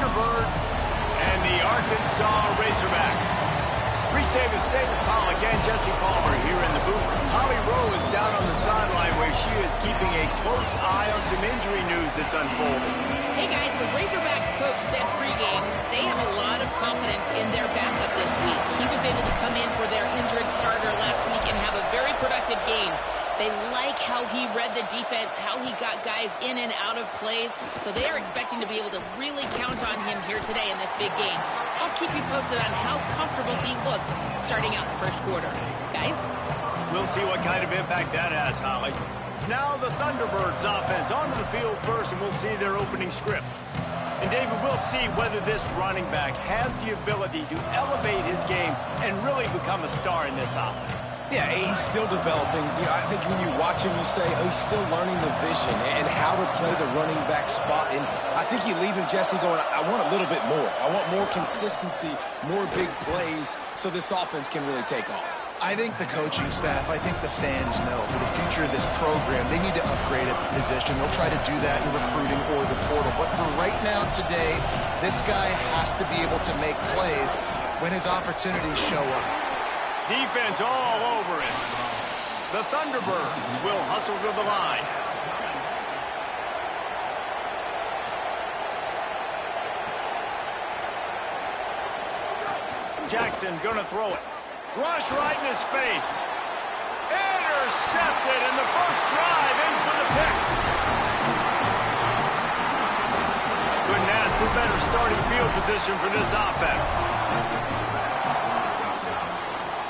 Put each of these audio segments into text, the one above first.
Thunderbirds and the Arkansas Razorbacks. Reese Davis, David Pollack, and Jesse Palmer here in the booth. Holly Rowe is down on the sideline where she is keeping a close eye on some injury news that's unfolding. Hey guys, the Razorbacks coach said pregame they have a lot of confidence in their backup this week. He was able to come in for their injured starter last week and have a very productive game. They like how he read the defense, how he got guys in and out of plays, so they are expecting to be able to really count on him here today in this big game. I'll keep you posted on how comfortable he looks starting out the first quarter. Guys? We'll see what kind of impact that has, Holly. Now the Thunderbirds offense onto the field first, and we'll see their opening script. And David, we'll see whether this running back has the ability to elevate his game and really become a star in this offense. Yeah, he's still developing. You know, I think when you watch him, you say, oh, he's still learning the vision and how to play the running back spot. And I think you leave him, Jesse, going, I want a little bit more. I want more consistency, more big plays so this offense can really take off. I think the coaching staff, I think the fans know for the future of this program, they need to upgrade at the position. They'll try to do that in recruiting or the portal. But for right now, today, this guy has to be able to make plays when his opportunities show up. Defense all over it. The Thunderbirds will hustle to the line. Jackson gonna throw it. Rush right in his face. Intercepted, and the first drive ends with a pick. Couldn't ask for better starting field position for this offense.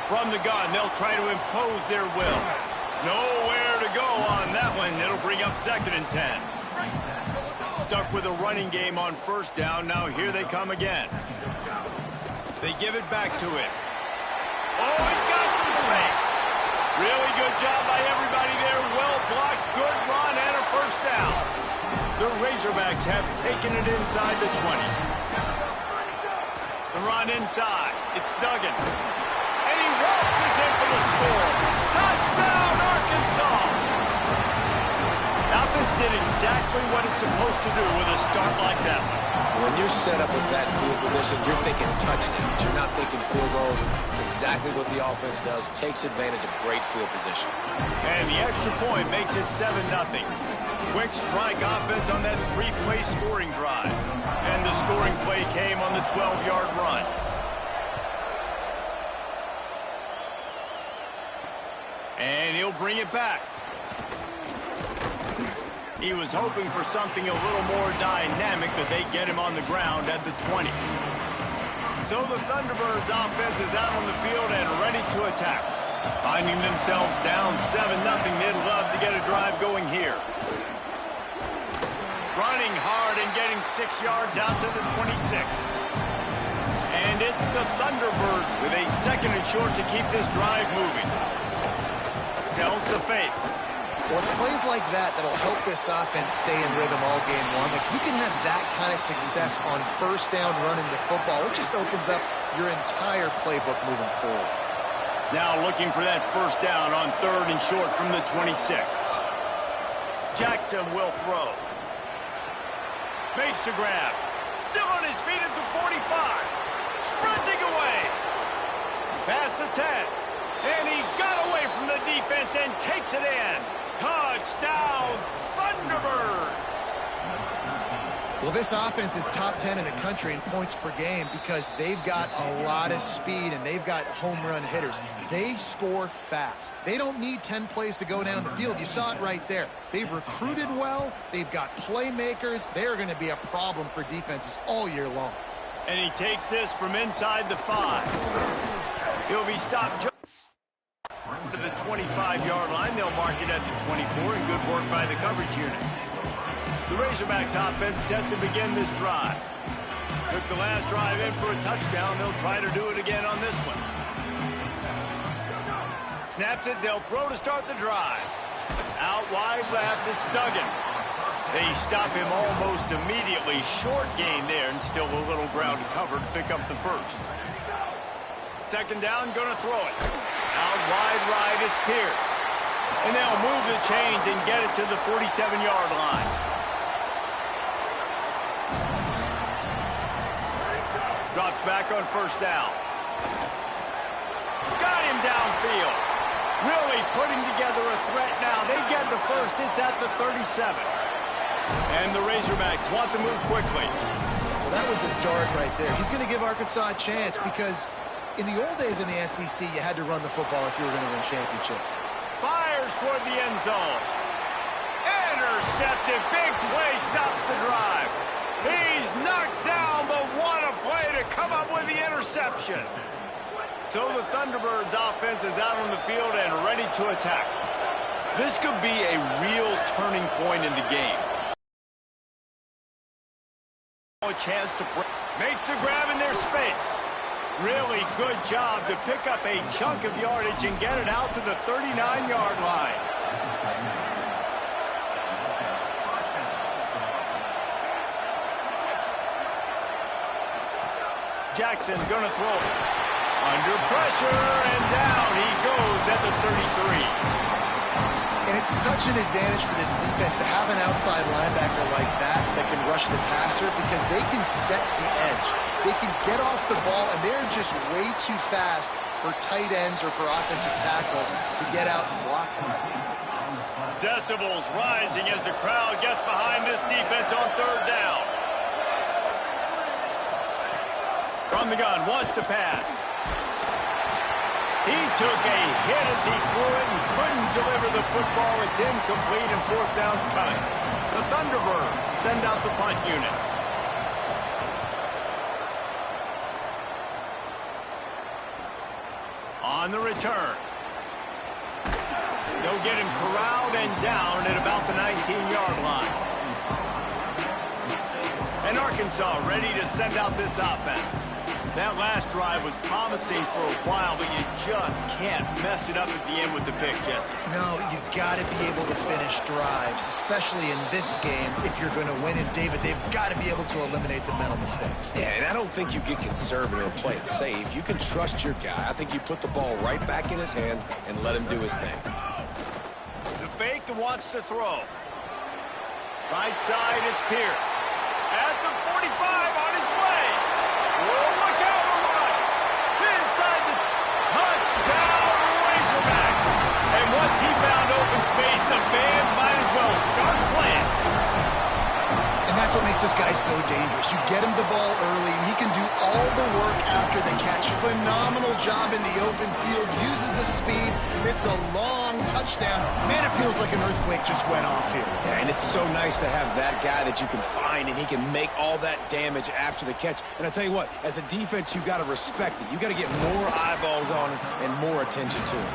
From the gun, they'll try to impose their will. Nowhere to go on that one. It'll bring up 2nd and 10. Stuck with a running game on first down. Now here they come again. They give it back to him. Oh, he's got some space. Really good job by everybody there. Well blocked, good run, and a first down. The Razorbacks have taken it inside the 20. The run inside. It's Duggan. And he waltzes in for the score. Touchdown, Arkansas! Offense did exactly what it's supposed to do with a start like that one. When you're set up with that field position, you're thinking touchdowns. You're not thinking field goals. It's exactly what the offense does. Takes advantage of great field position. And the extra point makes it 7-0. Quick strike offense on that 3-play scoring drive. And the scoring play came on the 12-yard run. And he'll bring it back. He was hoping for something a little more dynamic, but they get him on the ground at the 20. So the Thunderbirds offense is out on the field and ready to attack. Finding themselves down 7-0, they'd love to get a drive going here. Running hard and getting 6 yards out to the 26. And it's the Thunderbirds with a 2nd and short to keep this drive moving. Sells to fake. Well, it's plays like that that'll help this offense stay in rhythm all game long. Like, you can have that kind of success on first down running the football. It just opens up your entire playbook moving forward. Now looking for that first down on 3rd and short from the 26. Jackson will throw. Makes the grab. Still on his feet at the 45. Sprinting away. Past the 10. And he got away from the defense and takes it in. Touchdown, Thunderbirds! Well, this offense is top 10 in the country in points per game because they've got a lot of speed and they've got home run hitters. They score fast. They don't need 10 plays to go down the field. You saw it right there. They've recruited well. They've got playmakers. They're going to be a problem for defenses all year long. And he takes this from inside the 5. He'll be stopped just to the 25-yard line. They'll mark it at the 24, and good work by the coverage unit. The Razorbacks offense set to begin this drive. Took the last drive in for a touchdown. They'll try to do it again on this one. Snaps it. They'll throw to start the drive. Out wide left, it's Duggan. They stop him almost immediately. Short gain there, and still a little ground to cover to pick up the first. 2nd down, gonna throw it. Out wide right, it's Pierce. And they'll move the chains and get it to the 47-yard line. Drops back on first down. Got him downfield. Really putting together a threat now. They get the first. It's at the 37. And the Razorbacks want to move quickly. Well, that was a dart right there. He's going to give Arkansas a chance because in the old days in the SEC, you had to run the football if you were going to win championships. Fires toward the end zone. Intercepted. Big play stops the drive. He's knocked down, but what a play to come up with the interception. So the Thunderbirds offense is out on the field and ready to attack. This could be a real turning point in the game. A chance to break. Makes the grab in their space. Really good job to pick up a chunk of yardage and get it out to the 39-yard line. Jackson going to throw it. Under pressure, and down he goes at the 33. And it's such an advantage for this defense to have an outside linebacker like that can rush the passer because they can set the edge. They can get off the ball, and they're just way too fast for tight ends or for offensive tackles to get out and block them. Decibels rising as the crowd gets behind this defense on third down. From the gun, wants to pass. He took a hit as he threw it and couldn't deliver the football. It's incomplete and fourth down's coming. The Thunderbirds send out the punt unit. On the return. They'll get him corralled and down at about the 19-yard line. And Arkansas ready to send out this offense. That last drive was promising for a while, but you just can't mess it up at the end with the pick, Jesse. No, you got to be able to finish drives, especially in this game if you're going to win. And, David, they've got to be able to eliminate the mental mistakes. Yeah, and I don't think you get conservative or play it safe. You can trust your guy. I think you put the ball right back in his hands and let him do his thing. The fake wants to throw. Right side, it's Pierce. At the 45 on his way. Whoa, look out on the right. Inside the hunt down Razorbacks. And once he found open space, the band might as well start playing. And that's what makes this guy so dangerous. You get him the ball early, and he can do all the work after the catch. Phenomenal job in the open field. Uses the speed. It's a long touchdown. Man, it feels like an earthquake just went off here. Yeah, and it's so nice to have that guy that you can find, and he can make all that damage after the catch. And I tell you what, as a defense, you got to respect it. You got to get more eyeballs on him and more attention to him.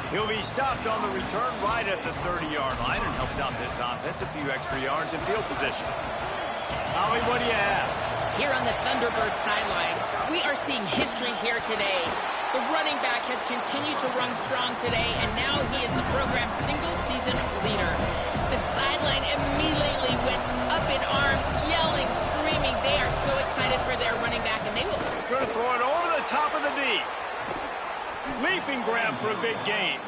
He'll be stopped on the return right at the 30-yard line and helps out this offense a few extra yards in field position. Howie, what do you have? Here on the Thunderbird sideline, we are seeing history here today. The running back has continued to run strong today, and now he is the program's single-season leader. The sideline immediately went up in arms, yelling, screaming. They are so excited for their running back, and they will... Going to throw it over the top of the D. Leaping grab for a big gain.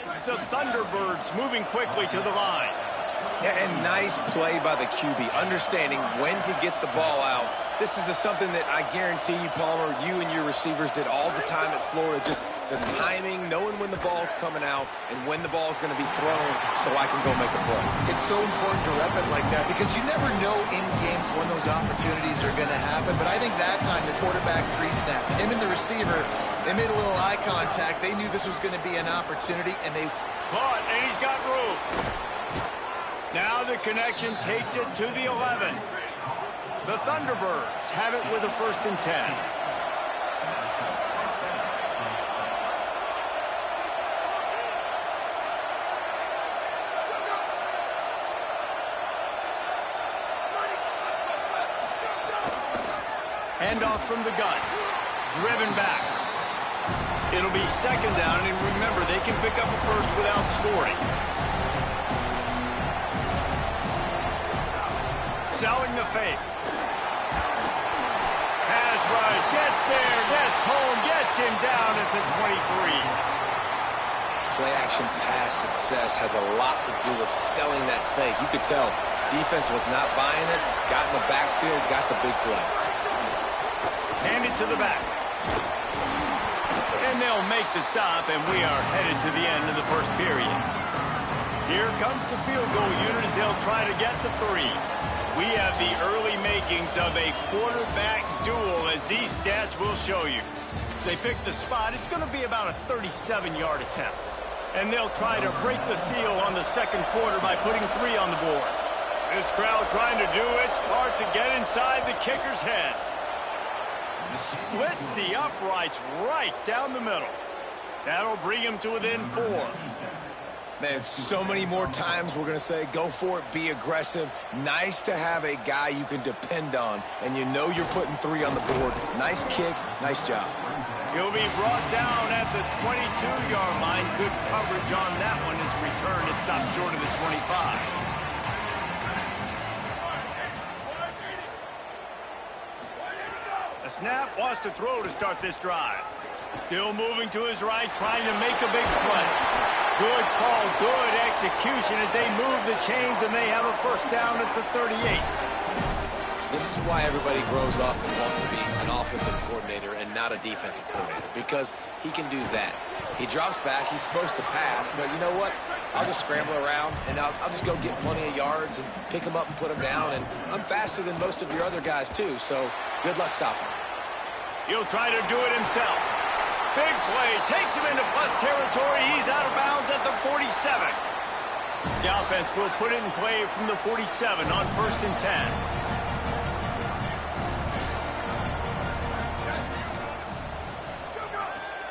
It's the Thunderbirds moving quickly to the line. Yeah, and nice play by the QB, understanding when to get the ball out. This is something that I guarantee you, Palmer, you and your receivers did all the time at Florida. Just the timing, knowing when the ball's coming out and when the ball's going to be thrown so I can go make a play. It's so important to rep it like that because you never know in games when those opportunities are going to happen. But I think that time the quarterback pre-snap, him and the receiver, they made a little eye contact. They knew this was going to be an opportunity, and they... Caught, and he's got room. Now the connection takes it to the 11. The Thunderbirds have it with a 1st and 10. Hand off from the gun. Driven back. It'll be second down, and remember, they can pick up a first without scoring. Selling the fake. Pass rush, gets there, gets home, gets him down at the 23. Play action pass success has a lot to do with selling that fake. You could tell defense was not buying it, got in the backfield, got the big play. Hand it to the back. And they'll make the stop, and we are headed to the end of the first period. Here comes the field goal unit as they'll try to get the 3. We have the early makings of a quarterback duel, as these stats will show you. If they pick the spot, it's going to be about a 37-yard attempt. And they'll try to break the seal on the second quarter by putting 3 on the board. This crowd trying to do its part to get inside the kicker's head. Splits the uprights right down the middle. That'll bring him to within 4. Man, so many more times we're going to say, go for it, be aggressive. Nice to have a guy you can depend on, and you know you're putting 3 on the board. Nice kick, nice job. He'll be brought down at the 22-yard line. Good coverage on that one. His return is stopped short of the 25. A snap, wants to throw to start this drive. Still moving to his right, trying to make a big play. Good call, good execution as they move the chains, and they have a first down at the 38. This is why everybody grows up and wants to be an offensive coordinator and not a defensive coordinator, because he can do that. He drops back, he's supposed to pass, but you know what? I'll just scramble around, and I'll just go get plenty of yards and pick him up and put him down, and I'm faster than most of your other guys, too, so good luck stopping him. He'll try to do it himself. Big play, takes him into plus territory. He's out of bounds at the 47. The offense will put it in play from the 47 on 1st and 10.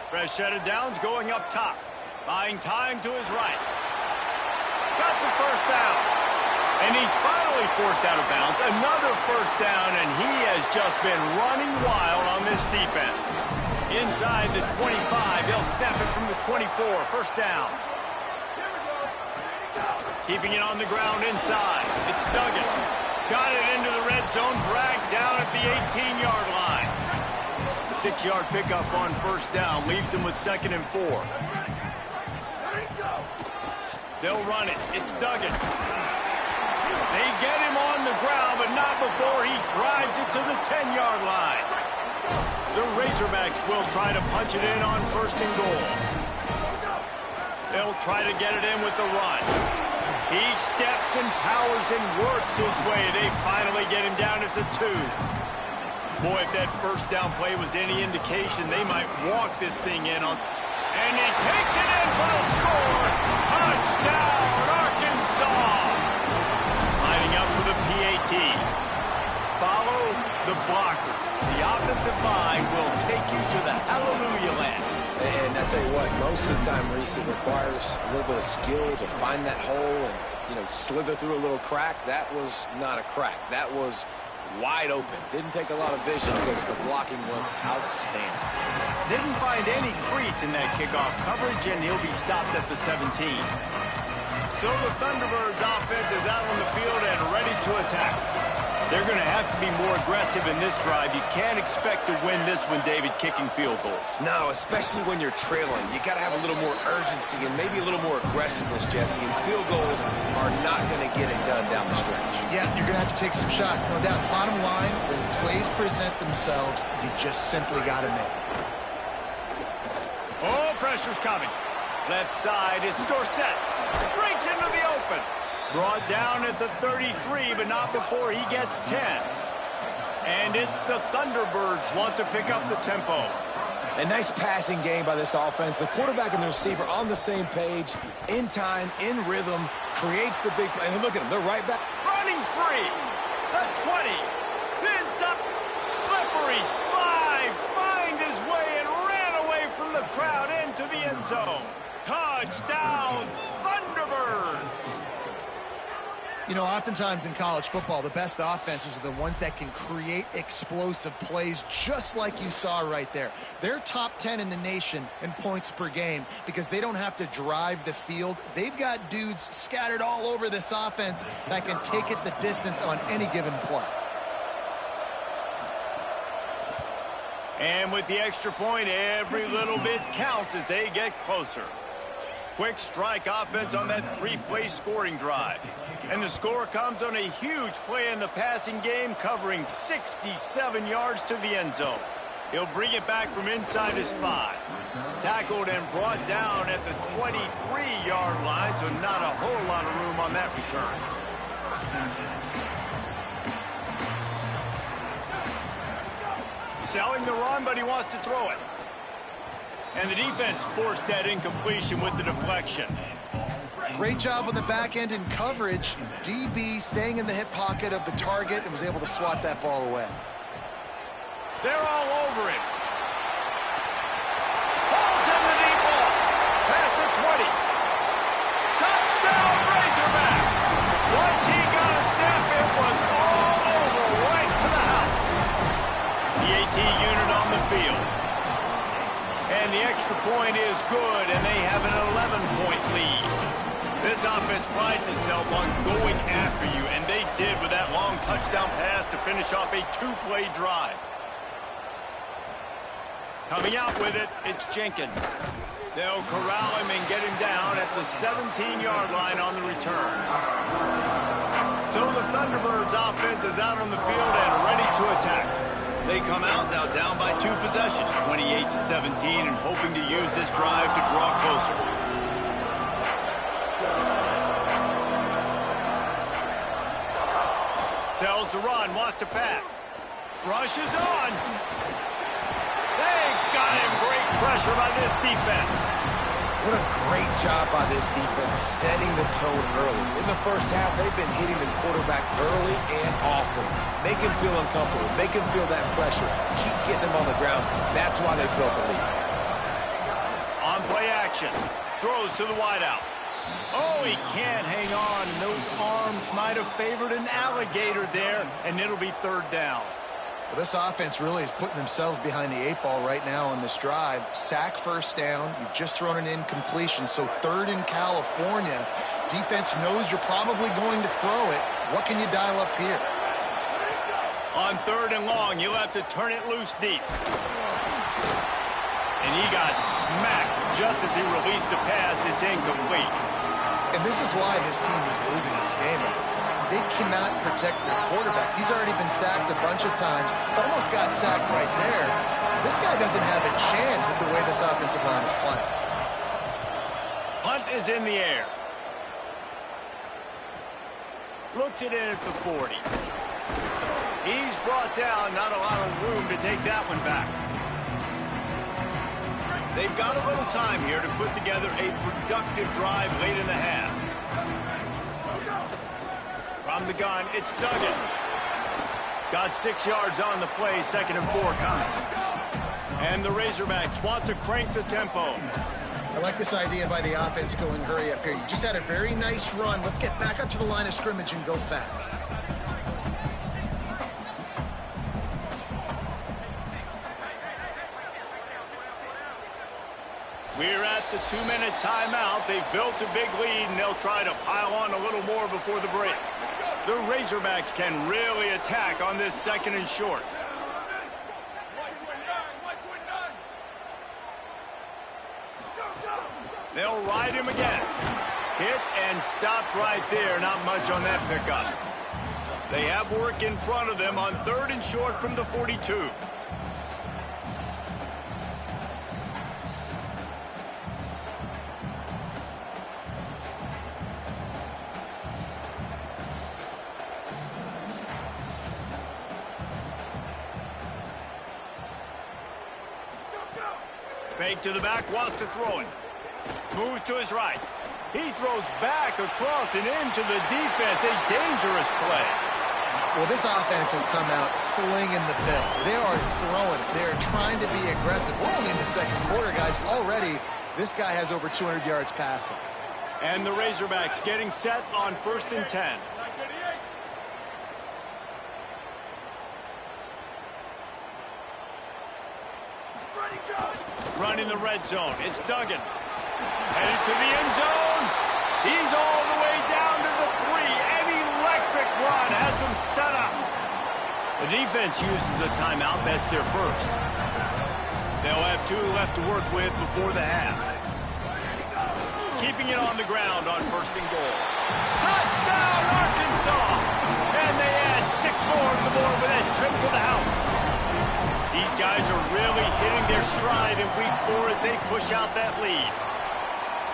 Fresh set of downs going up top. Buying time to his right. Got the first down. And he's finally forced out of bounds. Another first down, and he has just been running wild on this defense. Inside the 25, they'll snap it from the 24. First down. Keeping it on the ground inside. It's Duggan. Got it into the red zone, dragged down at the 18-yard line. 6-yard pickup on first down leaves him with 2nd and 4. They'll run it. It's Duggan. They get him on the ground, but not before he drives it to the 10-yard line. The Razorbacks will try to punch it in on 1st and goal. They'll try to get it in with the run. He steps and powers and works his way. They finally get him down at the 2. Boy, if that first down play was any indication, they might walk this thing in on. And he takes it in for a score. Touchdown, Arkansas. Lining up for the PAT. Follow the blockers. The offensive line will take you to the hallelujah land. And I tell you what, most of the time, Reese, it requires a little bit of skill to find that hole and, slither through a little crack. That was not a crack. That was wide open. Didn't take a lot of vision because the blocking was outstanding. Didn't find any crease in that kickoff coverage, and he'll be stopped at the 17. So the Thunderbirds offense is out on the field and ready to attack. They're going to have to be more aggressive in this drive. You can't expect to win this one, David, kicking field goals. No, especially when you're trailing. You got to have a little more urgency and maybe a little more aggressiveness, Jesse. And field goals are not going to get it done down the stretch. Yeah, you're going to have to take some shots, no doubt. Bottom line, when plays present themselves, you just simply got to make them. Oh, pressure's coming. Left side, it's Dorsett. Breaks into the open. Brought down at the 33, but not before he gets 10. And it's the Thunderbirds want to pick up the tempo. A nice passing game by this offense. The quarterback and the receiver on the same page, in time, in rhythm, creates the big play. And look at them, they're right back. Running free. The 20. Then some slippery slide. Find his way and ran away from the crowd into the end zone. Touchdown, Thunderbirds. You know, oftentimes in college football, the best offenses are the ones that can create explosive plays just like you saw right there. They're top 10 in the nation in points per game because they don't have to drive the field. They've got dudes scattered all over this offense that can take it the distance on any given play. And with the extra point, every little bit counts as they get closer. Quick strike offense on that three-play scoring drive. And the score comes on a huge play in the passing game, covering 67 yards to the end zone. He'll bring it back from inside his 5. Tackled and brought down at the 23-yard line, so not a whole lot of room on that return. Selling the run, but he wants to throw it. And the defense forced that incompletion with the deflection. Great job on the back end in coverage. DB staying in the hip pocket of the target and was able to swat that ball away. They're all over him. Ball's in the deep ball. Past the 20. Touchdown Razorbacks. Once he got a step, it was all over right to the house. The AT unit on the field. And the extra point is good, and they have an 11-point lead. This offense prides itself on going after you, and they did with that long touchdown pass to finish off a 2-play drive. Coming out with it, it's Jenkins. They'll corral him and get him down at the 17-yard line on the return. So the Thunderbirds offense is out on the field and ready to attack. They come out now down by 2 possessions, 28-17, and hoping to use this drive to draw closer. Tells the run, wants to pass. Rushes on. They got him. Great pressure by this defense. What a great job by this defense setting the tone early. In the first half, they've been hitting the quarterback early and often. Make him feel uncomfortable. Make him feel that pressure. Keep getting him on the ground. That's why they've built a lead. On play action. Throws to the wideout. Oh, he can't hang on. And those arms might have favored an alligator there, and it'll be 3rd down. Well, this offense really is putting themselves behind the 8 ball right now on this drive. Sack 1st down. You've just thrown an incompletion, so 3rd in California. Defense knows you're probably going to throw it. What can you dial up here? On 3rd and long, you'll have to turn it loose deep. And he got smacked just as he released the pass. It's incomplete. And this is why this team is losing this game. They cannot protect their quarterback. He's already been sacked a bunch of times. Almost got sacked right there. This guy doesn't have a chance with the way this offensive line is playing. Punt is in the air. Looks it in at the 40. He's brought down. Not a lot of room to take that one back. They've got a little time here to put together a productive drive late in the half. From the gun, it's Duggan. Got 6 yards on the play, 2nd and 4 coming. And the Razorbacks want to crank the tempo. I like this idea by the offense going hurry up here. You just had a very nice run. Let's get back up to the line of scrimmage and go fast. We're at the 2-minute timeout. They've built a big lead, and they'll try to pile on a little more before the break. The Razorbacks can really attack on this 2nd and short. They'll ride him again. Hit and stopped right there. Not much on that pickup. They have work in front of them on 3rd and short from the 42. Fake to the back, wants to throw it. Moves to his right. He throws back across and into the defense. A dangerous play. Well, this offense has come out slinging the pill. They are throwing it. They are trying to be aggressive. We're only in the 2nd quarter, guys. Already, this guy has over 200 yards passing. And the Razorbacks getting set on 1st and 10. Running the red zone. It's Duggan. Headed to the end zone. He's all the way down to the 3. An electric run has him set up. The defense uses a timeout. That's their first. They'll have 2 left to work with before the half. Keeping it on the ground on 1st and goal. Touchdown, Arkansas! And they add 6 more to the board with that trip to the house. These guys are really hitting their stride in week 4 as they push out that lead.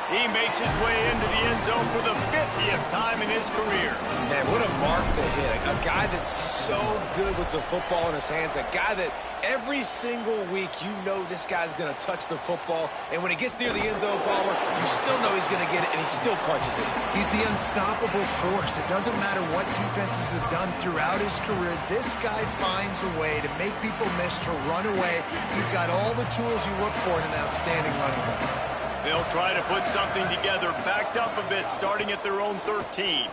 He makes his way into the end zone for the 50th time in his career. Man, what a mark to hit. A guy that's so good with the football in his hands. A guy that every single week you know this guy's going to touch the football. And when he gets near the end zone, Palmer, you still know he's going to get it, and he still punches it. He's the unstoppable force. It doesn't matter what defenses have done throughout his career. This guy finds a way to make people miss, to run away. He's got all the tools you look for in an outstanding running back. They'll try to put something together, backed up a bit, starting at their own 13.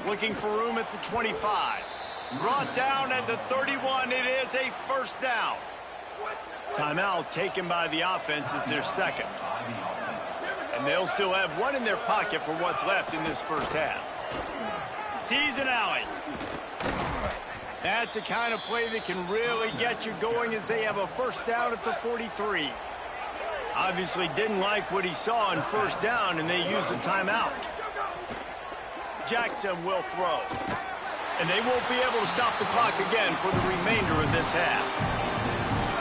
Looking for room at the 25. Brought down at the 31. It is a first down. Timeout taken by the offense is their second. And they'll still have 1 in their pocket for what's left in this first half. Sees an alley. That's the kind of play that can really get you going as they have a first down at the 43. Obviously didn't like what he saw on first down, and they use a timeout. Jackson will throw. And they won't be able to stop the clock again for the remainder of this half.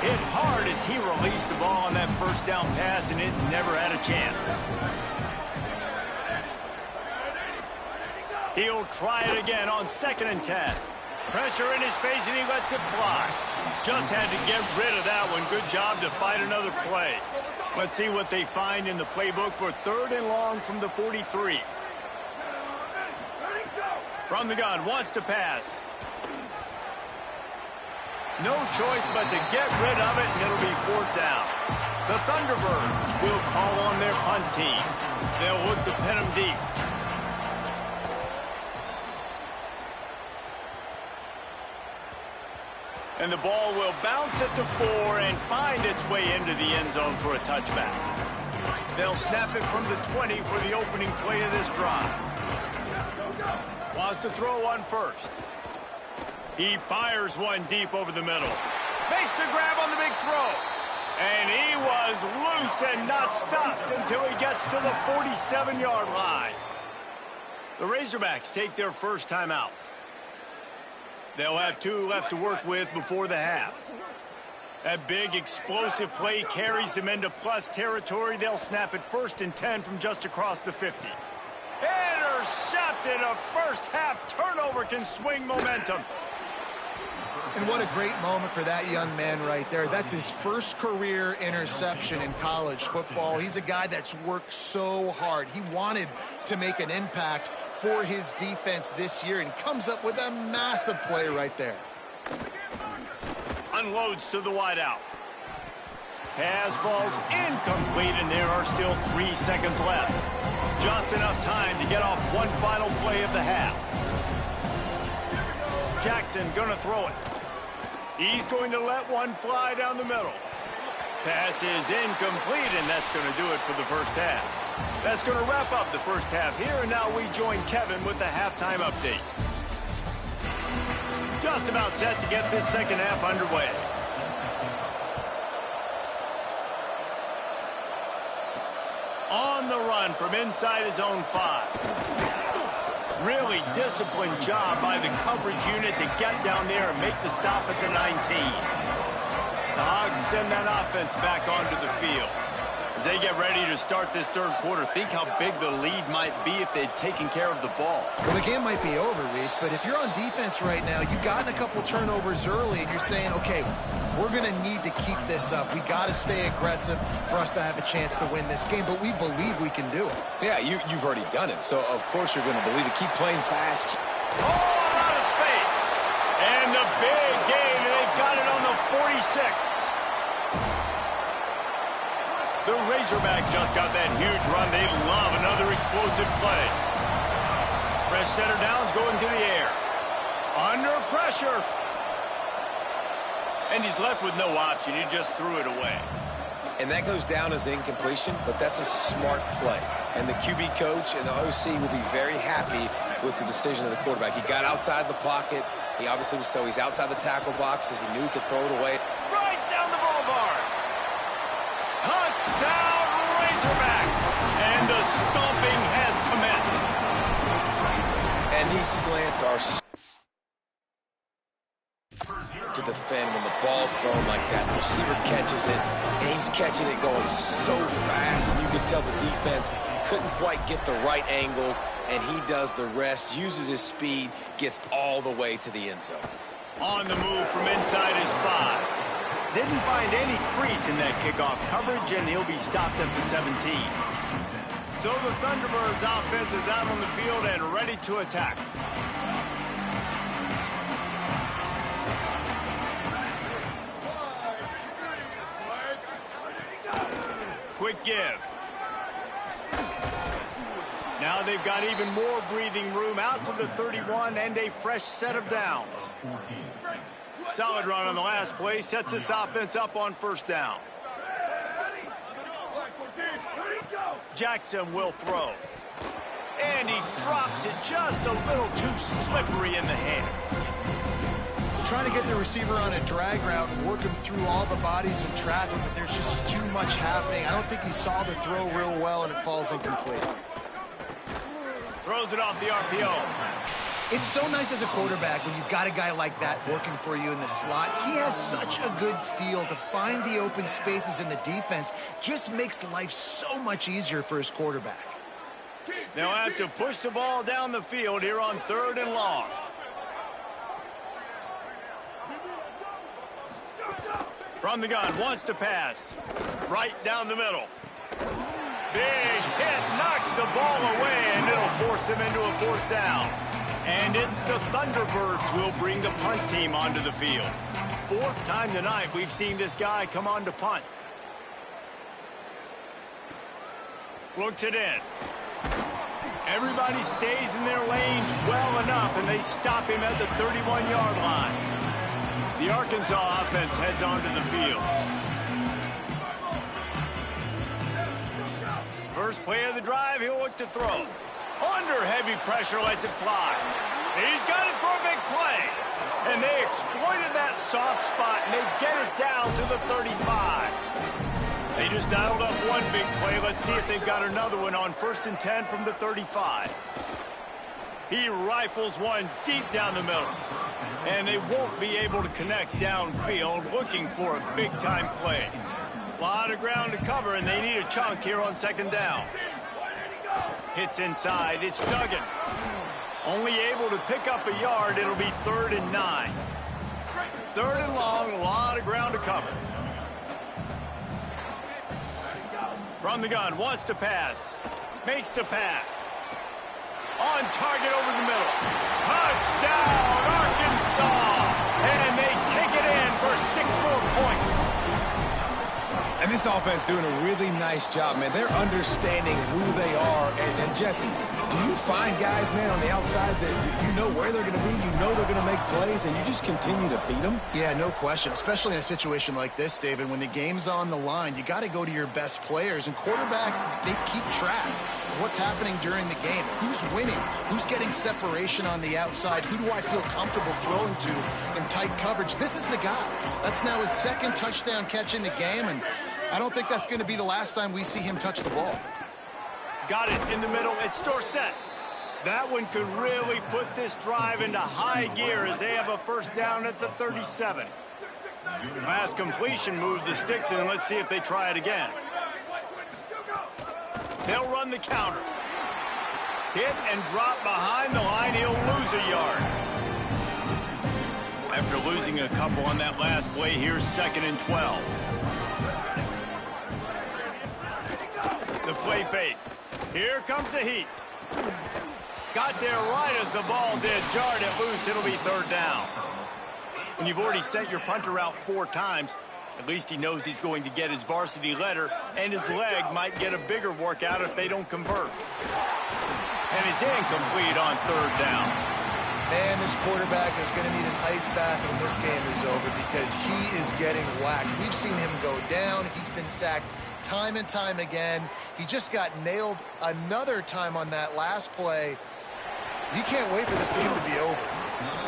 Hit hard as he released the ball on that first down pass, and it never had a chance. He'll try it again on 2nd and 10. Pressure in his face, and he lets it fly. Just had to get rid of that one. Good job to fight another play. Let's see what they find in the playbook for 3rd and long from the 43. From the gun, wants to pass. No choice but to get rid of it, and it'll be 4th down. The Thunderbirds will call on their punt team. They'll look to pin them deep. And the ball will bounce at the 4 and find its way into the end zone for a touchback. They'll snap it from the 20 for the opening play of this drive. Wants to throw on first. He fires one deep over the middle. Makes the grab on the big throw. And he was loose and not stopped until he gets to the 47-yard line. The Razorbacks take their first timeout. They'll have 2 left to work with before the half. That big explosive play carries them into plus territory. They'll snap it 1st and 10 from just across the 50. Intercepted. A first half turnover can swing momentum. And what a great moment for that young man right there. That's his first career interception in college football. He's a guy that's worked so hard. He wanted to make an impact for his defense this year and comes up with a massive play right there. Unloads to the wideout. Pass falls incomplete, and there are still 3 seconds left. Just enough time to get off one final play of the half. Jackson gonna throw it. He's going to let one fly down the middle. Pass is incomplete, and that's going to do it for the first half. That's going to wrap up the first half here, and now we join Kevin with the halftime update. Just about set to get this second half underway. On the run from inside his own 5. Really disciplined job by the coverage unit to get down there and make the stop at the 19. The Hogs send that offense back onto the field. As they get ready to start this 3rd quarter, think how big the lead might be if they'd taken care of the ball. Well, the game might be over, Reese, but if you're on defense right now, you've gotten a couple turnovers early, and you're saying, okay, we're going to need to keep this up. We got to stay aggressive for us to have a chance to win this game, but we believe we can do it. Yeah, you've already done it, so of course you're going to believe it. Keep playing fast. Oh, a lot of space. And the big gain, and they've got it on the 46. The Razorbacks just got that huge run. They love another explosive play. Fresh center downs going to the air. Under pressure. And he's left with no option. He just threw it away. And that goes down as incompletion, but that's a smart play. And the QB coach and the OC will be very happy with the decision of the quarterback. He got outside the pocket. He obviously was he's outside the tackle boxes. He knew he could throw it away. Right down the boulevard. Hunt down Razorbacks. And the stomping has commenced. And he slants our to defend when the ball's thrown like that. The receiver catches it, and he's catching it going so fast, and you can tell the defense couldn't quite get the right angles, and he does the rest, uses his speed, gets all the way to the end zone. On the move from inside his 5. Didn't find any crease in that kickoff coverage, and he'll be stopped at the 17. So the Thunderbirds offense is out on the field and ready to attack. Quick give. Now they've got even more breathing room out to the 31 and a fresh set of downs. Solid run on the last play sets this offense up on first down. Jackson will throw. And he drops it just a little too slippery in the hands. Trying to get the receiver on a drag route and work him through all the bodies of traffic, but there's just too much happening. I don't think he saw the throw real well, and it falls incomplete. Throws it off the RPO. It's so nice as a quarterback when you've got a guy like that working for you in the slot. He has such a good feel to find the open spaces in the defense. Just makes life so much easier for his quarterback. They'll have to push the ball down the field here on 3rd and long. From the gun, wants to pass. Right down the middle. Big hit, knocks the ball away, and it'll force him into a 4th down. And it's the Thunderbirds who will bring the punt team onto the field. 4th time tonight we've seen this guy come on to punt. Looks it in. Everybody stays in their lanes well enough, and they stop him at the 31-yard line. The Arkansas offense heads onto the field. First play of the drive, he'll look to throw. Under heavy pressure, lets it fly. He's got it for a big play. And they exploited that soft spot, and they get it down to the 35. They just dialed up one big play. Let's see if they've got another one on 1st and 10 from the 35. He rifles one deep down the middle. And they won't be able to connect downfield, looking for a big-time play. A lot of ground to cover, and they need a chunk here on 2nd down. Hits inside. It's Duggan. Only able to pick up a yard. It'll be 3rd and 9. 3rd and long, a lot of ground to cover. From the gun, wants to pass. Makes the pass. On target over the middle. Touchdown, Arkansas! And they take it in for 6 more points. And this offense doing a really nice job, man. They're understanding who they are. And Jesse, do you find guys, man, on the outside that you know where they're going to be, you know they're going to make plays, and you just continue to feed them? Yeah, no question, especially in a situation like this, David. When the game's on the line, you got to go to your best players. And quarterbacks, they keep track of what's happening during the game. Who's winning? Who's getting separation on the outside? Who do I feel comfortable throwing to in tight coverage? This is the guy. That's now his 2nd touchdown catch in the game, and I don't think that's going to be the last time we see him touch the ball. Got it in the middle. It's Dorsett. That one could really put this drive into high gear as they have a 1st down at the 37. Pass completion moves the sticks in, and let's see if they try it again. They'll run the counter. Hit and drop behind the line. He'll lose a yard. After losing a couple on that last play, here's 2nd and 12. The play fake. Here comes the heat. Got there right as the ball did. Jarred it loose. It'll be 3rd down. When you've already sent your punter out 4 times, at least he knows he's going to get his varsity letter, and his leg might get a bigger workout if they don't convert. And it's incomplete on 3rd down. Man, this quarterback is going to need an ice bath when this game is over because he is getting whacked. We've seen him go down. He's been sacked time and time again. He just got nailed another time on that last play. He can't wait for this game to be over.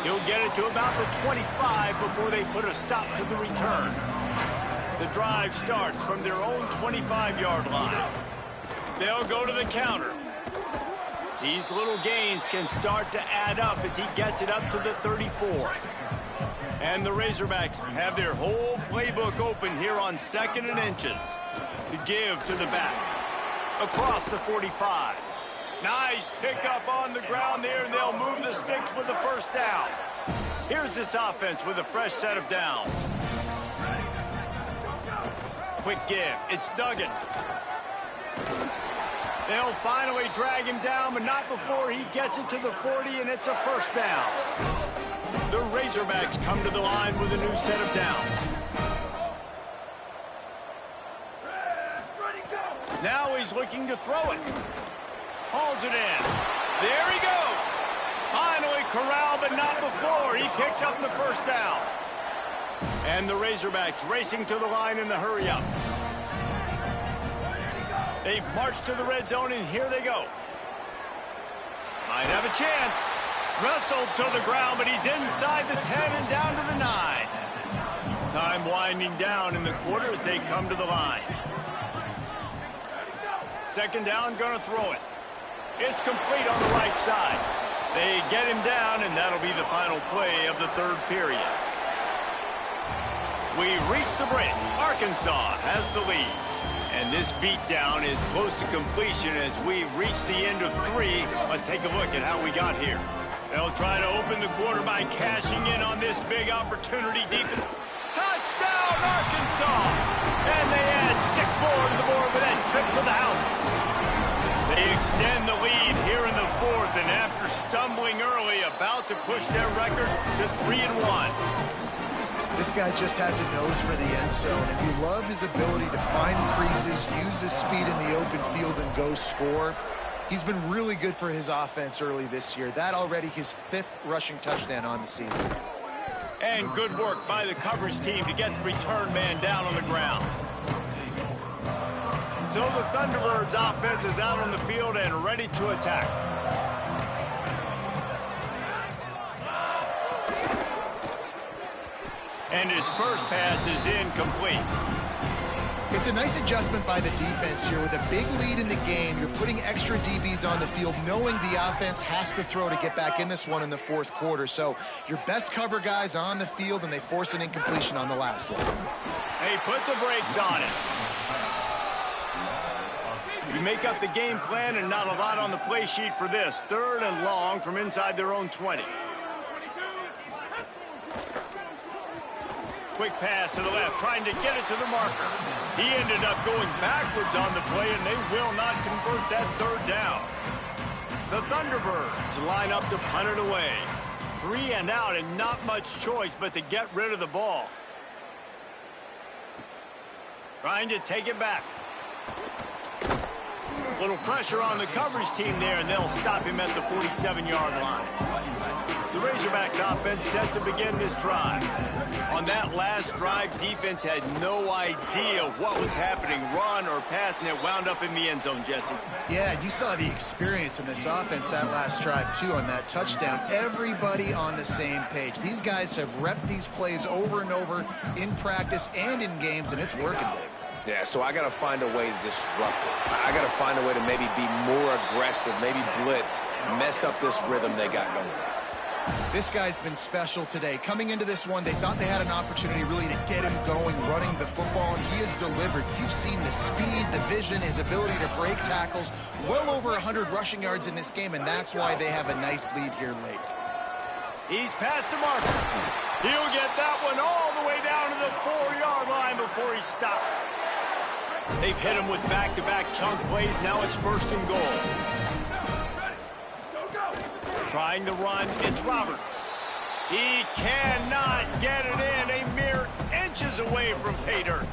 He'll get it to about the 25 before they put a stop to the return. The drive starts from their own 25-yard line. They'll go to the counter. These little gains can start to add up as he gets it up to the 34. And the Razorbacks have their whole playbook open here on 2nd and inches. The give to the back. Across the 45. Nice pickup on the ground there, and they'll move the sticks with the first down. Here's this offense with a fresh set of downs. Quick give. It's Duggan. They'll finally drag him down, but not before he gets it to the 40, and it's a first down. The Razorbacks come to the line with a new set of downs. Now he's looking to throw it. Hauls it in. There he goes. Finally corralled, but not before. He picks up the first down. And the Razorbacks racing to the line in the hurry-up. They've marched to the red zone, and here they go. Might have a chance. Wrestled to the ground, but he's inside the 10 and down to the 9. Time winding down in the quarter as they come to the line. 2nd down, gonna throw it. It's complete on the right side. They get him down, and that'll be the final play of the 3rd period. We reach the break. Arkansas has the lead. And this beatdown is close to completion as we reach the end of 3. Let's take a look at how we got here. They'll try to open the quarter by cashing in on this big opportunity deep in. Touchdown, Arkansas! And they add 6 more to the board with that trip to the house. They extend the lead here in the 4th, and after stumbling early, about to push their record to 3-1. This guy just has a nose for the end zone, and you love his ability to find creases, use his speed in the open field, and go score. He's been really good for his offense early this year. That already his 5th rushing touchdown on the season. And good work by the coverage team to get the return man down on the ground. So the Thunderbirds offense is out on the field and ready to attack. And his first pass is incomplete. It's a nice adjustment by the defense here. With a big lead in the game, you're putting extra DBs on the field, knowing the offense has to throw to get back in this one in the 4th quarter. So your best cover guys on the field, and they force an incompletion on the last one. They put the brakes on it. You make up the game plan, and not a lot on the play sheet for this. 3rd and long from inside their own 20. Quick pass to the left, trying to get it to the marker. He ended up going backwards on the play, and they will not convert that 3rd down. The Thunderbirds line up to punt it away. 3 and out, and not much choice but to get rid of the ball. Trying to take it back. Little pressure on the coverage team there, and they'll stop him at the 47-yard line. The Razorbacks offense set to begin this drive. On that last drive, defense had no idea what was happening, run or pass, and it wound up in the end zone, Jesse. Yeah, you saw the experience in this offense that last drive, too, on that touchdown. Everybody on the same page. These guys have repped these plays over and over in practice and in games, and it's working, Dave. Yeah, so I got to find a way to disrupt it. I got to find a way to maybe be more aggressive, maybe blitz, mess up this rhythm they got going. This guy's been special today. Coming into this one, they thought they had an opportunity really to get him going, running the football, and he has delivered. You've seen the speed, the vision, his ability to break tackles, well over 100 rushing yards in this game, and that's why they have a nice lead here late. He's past the marker. He'll get that one all the way down to the 4-yard line before he stopped. They've hit him with back-to-back chunk plays. Now it's 1st and goal. Trying to run, it's Roberts. He cannot get it in, a mere inches away from pay dirt.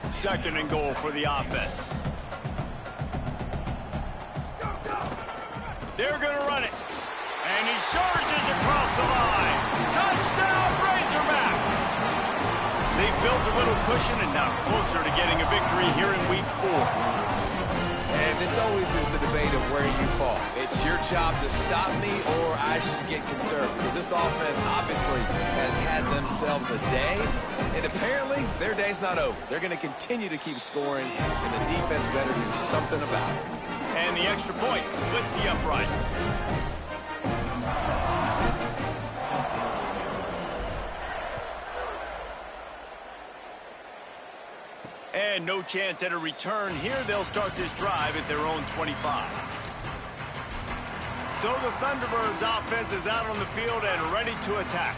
2nd and goal for the offense. They're going to run it. And he's surges across the line. Touchdown, Razorbacks! They've built a little cushion and now closer to getting a victory here in Week 4. And this always is the debate of where you fall. It's your job to stop me or I should get conservative. Because this offense obviously has had themselves a day. And apparently their day's not over. They're going to continue to keep scoring. And the defense better do something about it. And the extra point splits the uprights. And no chance at a return here. They'll start this drive at their own 25. So the Thunderbirds offense is out on the field and ready to attack.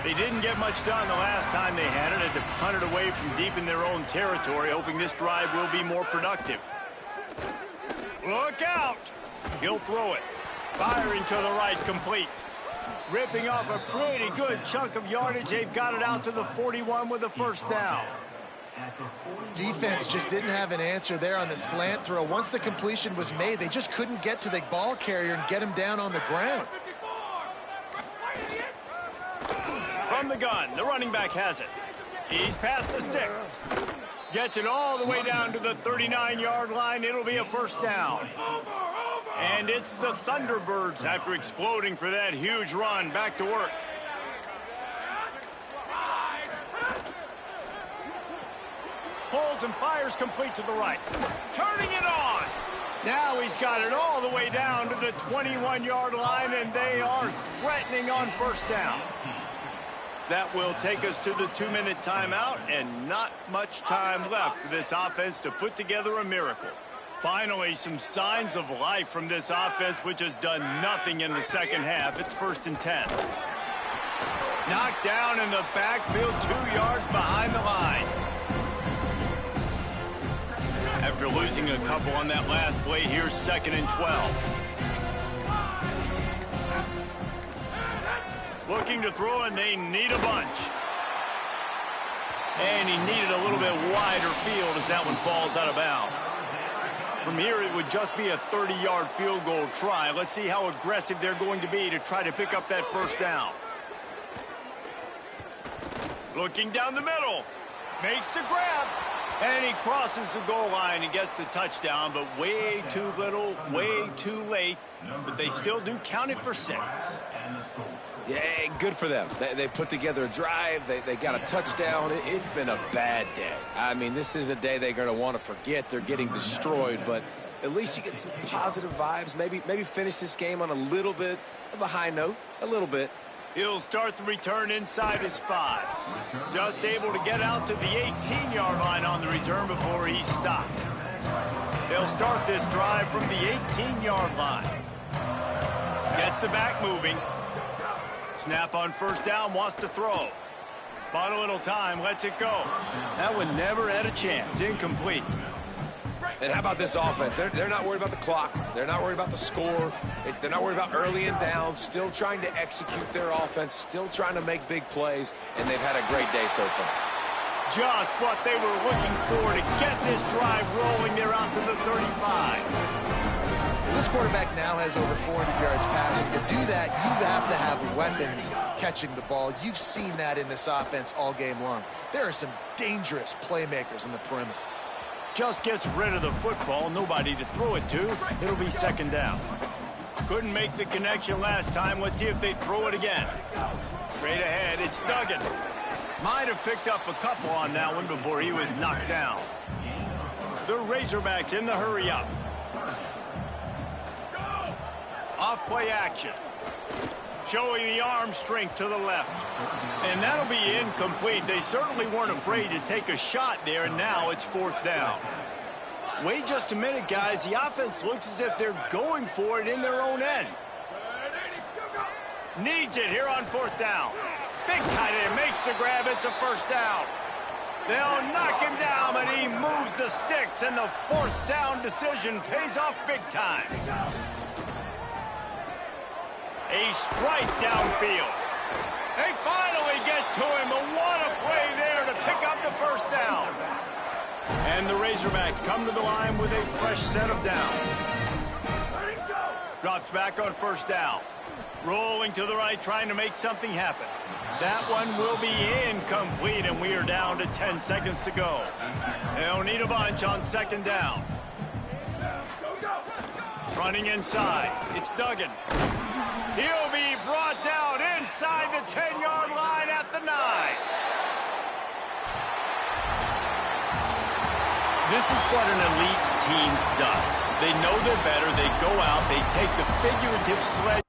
They didn't get much done the last time they had it. Had to punt it away from deep in their own territory, hoping this drive will be more productive. Look out! He'll throw it. Firing to the right, complete. Ripping off a pretty good chunk of yardage. They've got it out to the 41 with a first down. Defense just didn't have an answer there on the slant throw. Once the completion was made, they just couldn't get to the ball carrier and get him down on the ground. From the gun, the running back has it. He's past the sticks. Gets it all the way down to the 39-yard line. It'll be a first down. And it's the Thunderbirds, after exploding for that huge run, back to work. Pulls and fires complete to the right. Turning it on. Now he's got it all the way down to the 21-yard line, and they are threatening on first down. That will take us to the 2-minute timeout, and not much time left for this offense to put together a miracle. Finally, some signs of life from this offense, which has done nothing in the second half. It's 1st and 10. Knocked down in the backfield, 2 yards behind the line. After losing a couple on that last play, here's 2nd and 12. Looking to throw, and they need a bunch. And he needed a little bit wider field as that one falls out of bounds. From here, it would just be a 30-yard field goal try. Let's see how aggressive they're going to be to try to pick up that first down. Looking down the middle. Makes the grab. And he crosses the goal line and gets the touchdown, but way too little, way too late. But they still do count it for 6. Yeah, good for them. They put together a drive. They got a touchdown. It's been a bad day. I mean, this is a day they're going to want to forget. They're getting destroyed, but at least you get some positive vibes. Maybe finish this game on a little bit of a high note, a little bit. He'll start the return inside his 5. Just able to get out to the 18-yard line on the return before he stopped. They'll start this drive from the 18-yard line. Gets the back moving. Snap on first down, wants to throw. Bought a little time, lets it go. That one never had a chance. Incomplete. And how about this offense? They're not worried about the clock. They're not worried about the score. They're not worried about early and down. Still trying to execute their offense. Still trying to make big plays. And they've had a great day so far. Just what they were looking for to get this drive rolling. They're out to the 35. This quarterback now has over 400 yards passing. To do that, you have to have weapons catching the ball. You've seen that in this offense all game long. There are some dangerous playmakers in the perimeter. Just gets rid of the football, nobody to throw it to. It'll be 2nd down. Couldn't make the connection last time. Let's see if they throw it again. Straight ahead, it's Duggan. Might have picked up a couple on that one before he was knocked down. The Razorbacks in the hurry up. Off play action. Showing the arm strength to the left. And that'll be incomplete. They certainly weren't afraid to take a shot there, and now it's 4th down. Wait just a minute, guys. The offense looks as if they're going for it in their own end. Needs it here on 4th down. Big tight end makes the grab. It's a first down. They'll knock him down, but he moves the sticks, and the 4th down decision pays off big time. A strike downfield. They finally get to him, but what a play there to pick up the first down. And the Razorbacks come to the line with a fresh set of downs. Drops back on first down. Rolling to the right, trying to make something happen. That one will be incomplete, and we are down to 10 seconds to go. They'll need a bunch on second down. Running inside. It's Duggan. He'll be brought down inside the 10-yard line at the 9. This is what an elite team does. They know they're better. They go out. They take the figurative sledge